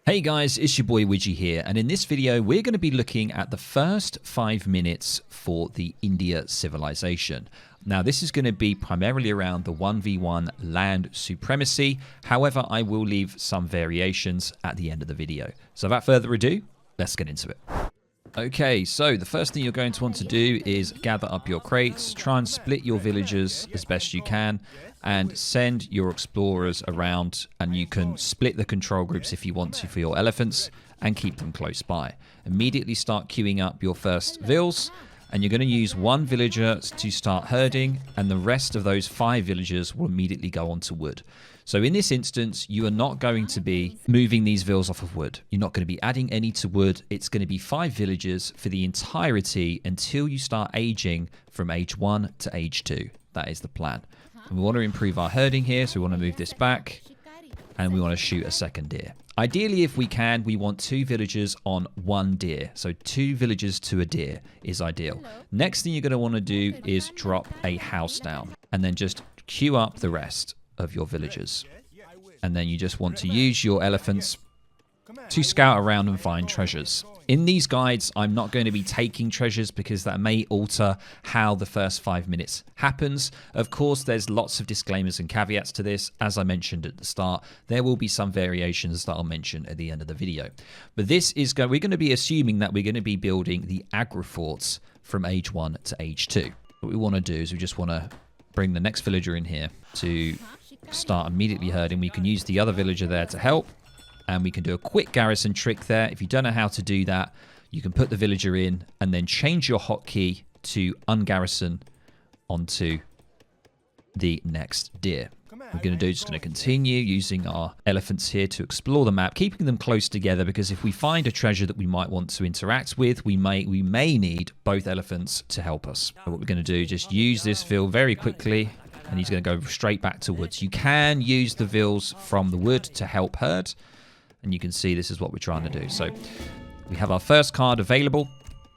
Hey guys, it's your boy Widgie here, and in this video we're going to be looking at the first 5 minutes for the India civilization. Now this is going to be primarily around the 1v1 land supremacy, however I will leave some variations at the end of the video. So without further ado, let's get into it. Okay, so the first thing you're going to want to do is gather up your crates, try and split your villagers as best you can, and send your explorers around, and you can split the control groups if you want to for your elephants and keep them close by. Immediately start queuing up your first vills, and you're going to use one villager to start herding, and the rest of those 5 villagers will immediately go onto wood. So in this instance, you are not going to be moving these vills off of wood. You're not going to be adding any to wood. It's going to be 5 villagers for the entirety until you start aging from age 1 to age 2. That is the plan. And we want to improve our herding here, so we want to move this back, and we want to shoot a second deer. Ideally, if we can, we want 2 villagers on 1 deer. So 2 villagers to a deer is ideal. Next thing you're going to want to do is drop a house down, and then just queue up the rest of your villagers. And then you just want to use your elephants to scout around and find treasures. In these guides, I'm not going to be taking treasures because that may alter how the first 5 minutes happens. Of course, there's lots of disclaimers and caveats to this. As I mentioned at the start, there will be some variations that I'll mention at the end of the video. But this is we're going to be assuming that we're going to be building the agri-forts from age 1 to age 2. What we want to do is we just want to bring the next villager in here to start immediately herding. We can use the other villager there to help. And we can do a quick garrison trick there. If you don't know how to do that, you can put the villager in and then change your hotkey to ungarrison onto the next deer. We're going to do just going to continue using our elephants here to explore the map, keeping them close together, because if we find a treasure that we might want to interact with, we may need both elephants to help us. So what we're going to do, just use this vill very quickly, and he's going to go straight back to woods. You can use the vills from the wood to help herd. And you can see this is what we're trying to do. So we have our first card available.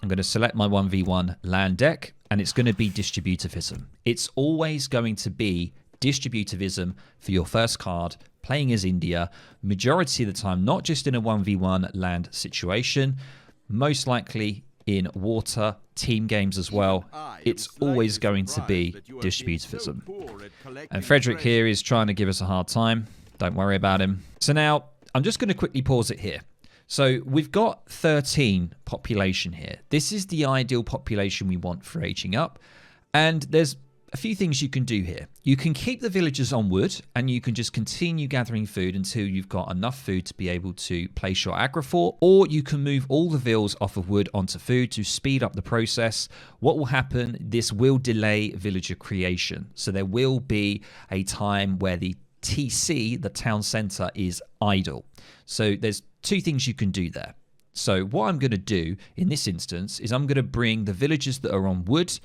I'm going to select my 1v1 land deck, and it's going to be distributivism. It's always going to be distributivism for your first card, playing as India, majority of the time, not just in a 1v1 land situation, most likely in water, team games as well. It's always going to be distributivism. And Frederick here is trying to give us a hard time. Don't worry about him. So now, I'm just going to quickly pause it here. So we've got 13 population here. This is the ideal population we want for aging up. And there's a few things you can do here. You can keep the villagers on wood, and you can just continue gathering food until you've got enough food to be able to place your agri-fort, or you can move all the vills off of wood onto food to speed up the process. What will happen, this will delay villager creation. So there will be a time where the TC, the town center, is idle. So there's 2 things you can do there. So what I'm going to do in this instance is I'm going to bring the villagers that are on wood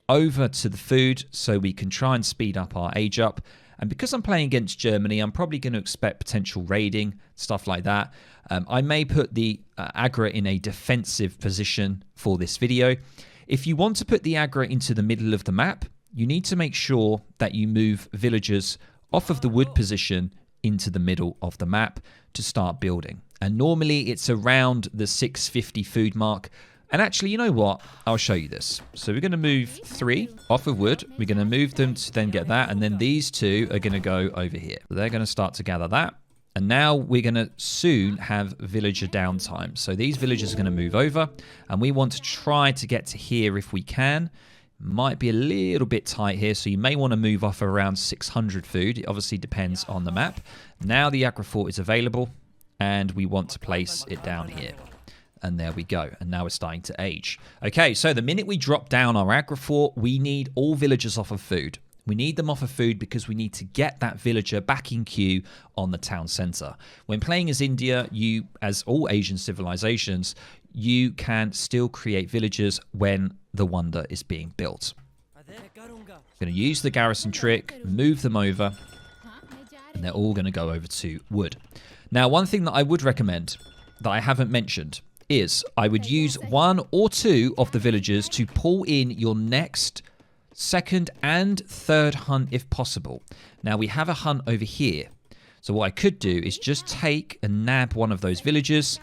over to the food so we can try and speed up our age up. And because I'm playing against Germany, I'm probably going to expect potential raiding, stuff like that. I may put the agra in a defensive position for this video. If you want to put the agra into the middle of the map, you need to make sure that you move villagers off of the wood position into the middle of the map to start building. And normally it's around the 650 food mark. And actually, you know what? I'll show you this. So we're going to move 3 off of wood. We're going to move them to then get that. And then these 2 are going to go over here. So they're going to start to gather that. And now we're going to soon have villager downtime. So these villagers are going to move over. And we want to try to get to here if we can. Might be a little bit tight here, so you may want to move off around 600 food. It obviously depends on the map. Now the agri-fort is available, and we want to place it down here. And there we go. And now it's starting to age. Okay, so the minute we drop down our agri-fort, we need all villagers off of food. We need them off of food because we need to get that villager back in queue on the town center. When playing as India, you, as all Asian civilizations, you can still create villagers when the wonder is being built. I'm going to use the garrison trick, move them over, and they're all going to go over to wood. Now, one thing that I would recommend that I haven't mentioned is I would use 1 or 2 of the villagers to pull in your next, second, and third hunt if possible. Now, we have a hunt over here. So what I could do is just take and nab one of those villagers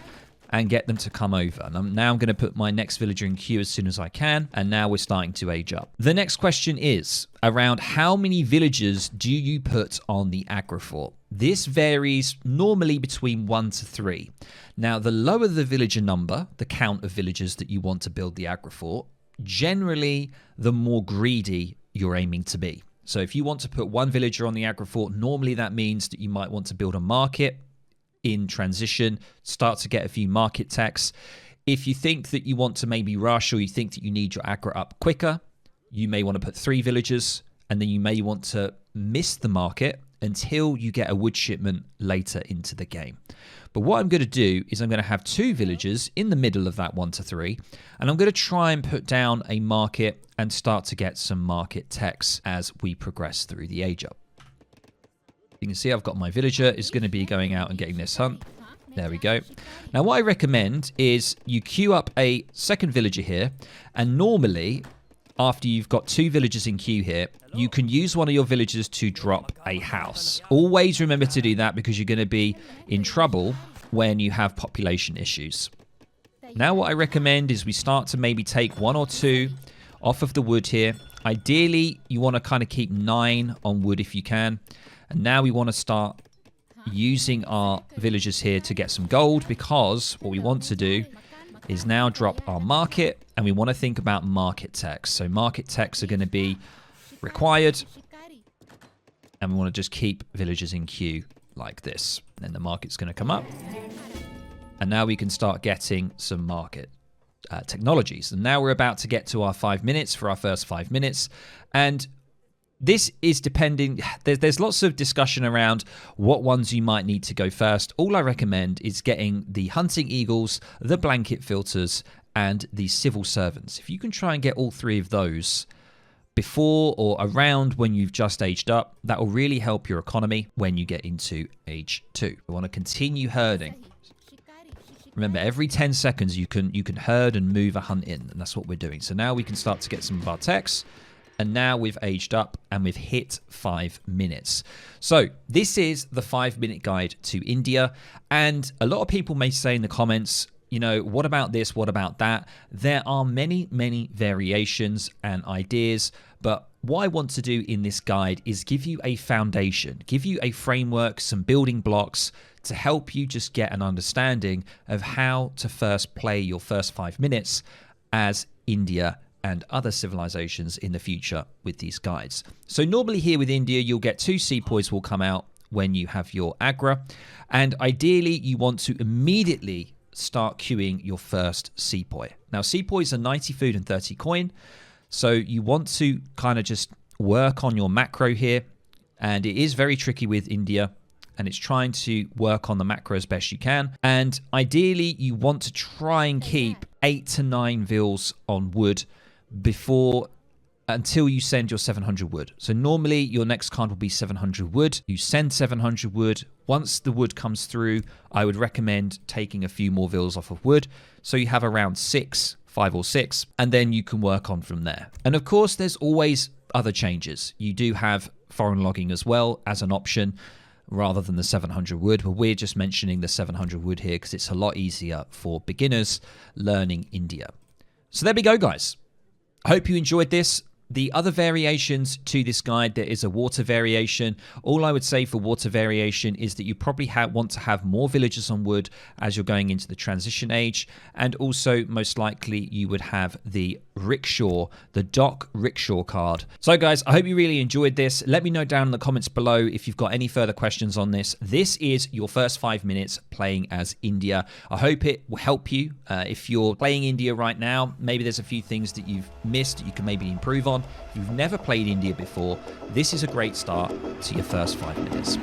and get them to come over. And now I'm going to put my next villager in queue as soon as I can. And now we're starting to age up. The next question is around how many villagers do you put on the agrifort? This varies normally between 1 to 3. Now, the lower the villager number, the count of villagers that you want to build the agrifort, generally the more greedy you're aiming to be. So if you want to put 1 villager on the agrifort, normally that means that you might want to build a market in transition, start to get a few market techs. If you think that you want to maybe rush, or you think that you need your aggro up quicker, you may want to put 3 villagers, and then you may want to miss the market until you get a wood shipment later into the game. But what I'm going to do is I'm going to have 2 villagers in the middle of that 1 to 3, and I'm going to try and put down a market and start to get some market techs as we progress through the age up. You can see I've got my villager is going to be going out and getting this hunt. There we go. Now what I recommend is you queue up a second villager here, and normally after you've got 2 villagers in queue here, you can use one of your villagers to drop a house. Always remember to do that because you're going to be in trouble when you have population issues. Now what I recommend is we start to maybe take 1 or 2 off of the wood here. Ideally, you want to kind of keep 9 on wood if you can. And now we want to start using our villagers here to get some gold, because what we want to do is now drop our market, and we want to think about market techs. So market techs are going to be required, and we want to just keep villagers in queue like this. And then the market's going to come up, and now we can start getting some market technologies. And now we're about to get to our 5 minutes for our first 5 minutes, and this is depending, there's lots of discussion around what ones you might need to go first. All I recommend is getting the hunting eagles, the blanket filters, and the civil servants. If you can try and get all 3 of those before or around when you've just aged up, that will really help your economy when you get into age 2. You want to continue herding. Remember, every 10 seconds you can herd and move a hunt in, and that's what we're doing. So now we can start to get some of our techs. And now we've aged up and we've hit 5 minutes. So this is the 5-minute guide to India. And a lot of people may say in the comments, you know, what about this? What about that? There are many, many variations and ideas. But what I want to do in this guide is give you a foundation, give you a framework, some building blocks to help you just get an understanding of how to first play your first 5 minutes as India and other civilizations in the future with these guides. So normally here with India, you'll get 2 sepoys will come out when you have your agra. And ideally, you want to immediately start queuing your first sepoy. Now, sepoys are 90 food and 30 coin. So you want to kind of just work on your macro here. And it is very tricky with India, and it's trying to work on the macro as best you can. And ideally, you want to try and keep 8 to 9 vils on wood until you send your 700 wood. So normally your next card will be 700 wood. You send 700 wood. Once the wood comes through, I would recommend taking a few more vils off of wood. So you have around 5 or 6, and then you can work on from there. And of course, there's always other changes. You do have foreign logging as well as an option rather than the 700 wood, but we're just mentioning the 700 wood here because it's a lot easier for beginners learning India. So there we go, guys. I hope you enjoyed this. The other variations to this guide, there is a water variation. All I would say for water variation is that you probably want to have more villagers on wood as you're going into the transition age. And also, most likely, you would have the rickshaw, the dock rickshaw card. So guys, I hope you really enjoyed this. Let me know down in the comments below if you've got any further questions on this. This is your first 5 minutes playing as India. I hope it will help you. If you're playing India right now, maybe there's a few things that you've missed that you can maybe improve on. If you've never played India before, this is a great start to your first 5 minutes.